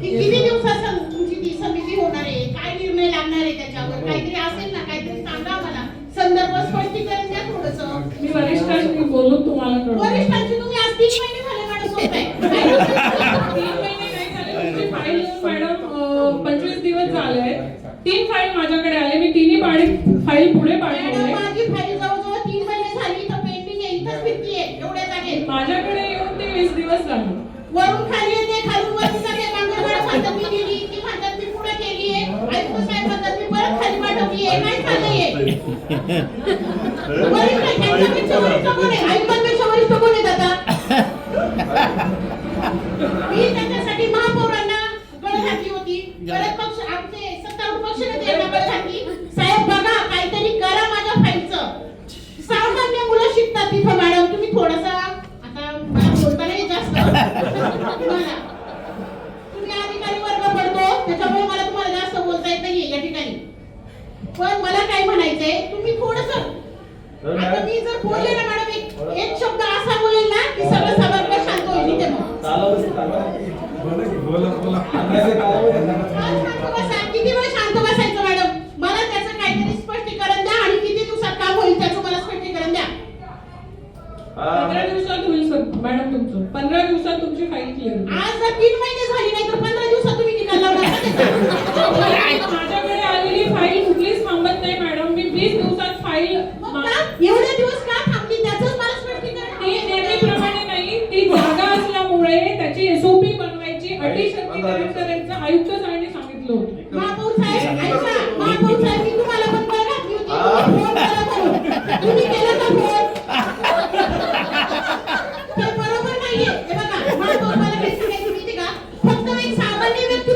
किती दिवसात तुमची ती समिती होणार आहे, काय निर्णय लागणार आहे त्याच्यावर, काहीतरी असेल ना, काहीतरी सांगा मला, संदर्भ स्पष्टीकरण द्या थोडंसं. मी वरिष्ठांशी बोलून तुम्हाला कळवते. वरिष्ठांची तुम्ही आज 3 महिने झाले मॅडम होताय. 3 महिने नाही झाले, तुमची फाईल मॅडम 25 दिवस झाले. 3 फाईल माझ्याकडे आले, मी तिन्ही फाईल पुढे पाठवले. मॅडम माझी फाईल जवळजवळ 3 महिने झाली तर पेंडिंग आहे, इथंच फिरतीये एवढ्या जागेत. माझ्याकडे येऊन ते 20 दिवस झाले. वरून खाली येते, खालून वर सगळे कामगार म्हणतात मी केली, ती म्हणतात मी पुढे केली आहे, आयुक्त साहेब म्हणतात मी परत खाली पाठवली आहे, काय चाललंय? वरिष्ठ कोण आहे? आयुक्तांपेक्षा वरिष्ठ कोण आहेत आता? मी त्याच्यासाठी महापौरांना गळ घातली होती, परत पक्ष आमचे सत्तारूढ पक्षाने त्यांना गळ घातली, साहेब बघा काहीतरी करा माझ्या फाईलचं. सामान्य मुलं शिकतात तिथं मॅडम, तुम्ही थोडंसं आता मला बोलता नाही जास्त तुम्हाला, तुम्ही अधिकारी वर्ग पडतो त्याच्यामुळे मला तुम्हाला जास्त बोलता येत नाहीये या ठिकाणी. पण मला काय म्हणायचंय, तुम्ही थोडंसं आता मी जर बोलले ना मॅडम एक शब्द असा बोलेल ना की सगळं सभागृह शांत होईल इथे. मग किती वेळ शांत बसायचं मॅडम? मला त्याचं काहीतरी स्पष्टीकरण द्या आणि किती दिवसात काम होईल त्याचं मला स्पष्टीकरण द्या. 15 दिवसात होईल सर मॅडम तुमचं. 15 दिवसात तुमची फाईल क्लिअर होईल. आज जर 3 महिने झाली नाही तर 15 दिवसात तुम्ही निकाल लावणार. माझ्याकडे आलेली फाईल कुठलीच थांबत नाही मॅडम. मी 20 दिवसात फाईल एवढे दिवस का थांबली त्याचंच मला स्पष्टीकरण. ती नेहमीप्रमाणे नाही, ती जागा असल्यामुळे त्याची एसओपी बनवायची, अटी शर्ती करायचं आयुक्त साहेबांनी सांगितलं होतं. महापौर साहेब ऐका, महापौर साहेब मी तुम्हाला पण बळ घातली होती, फोन करा म्हणून. तुम्ही केला का फोन? ते बरोबर नाहीये. हे बघा महापौर मला काही सांगायचं माहिती का, फक्त एक सामान्य व्यक्ती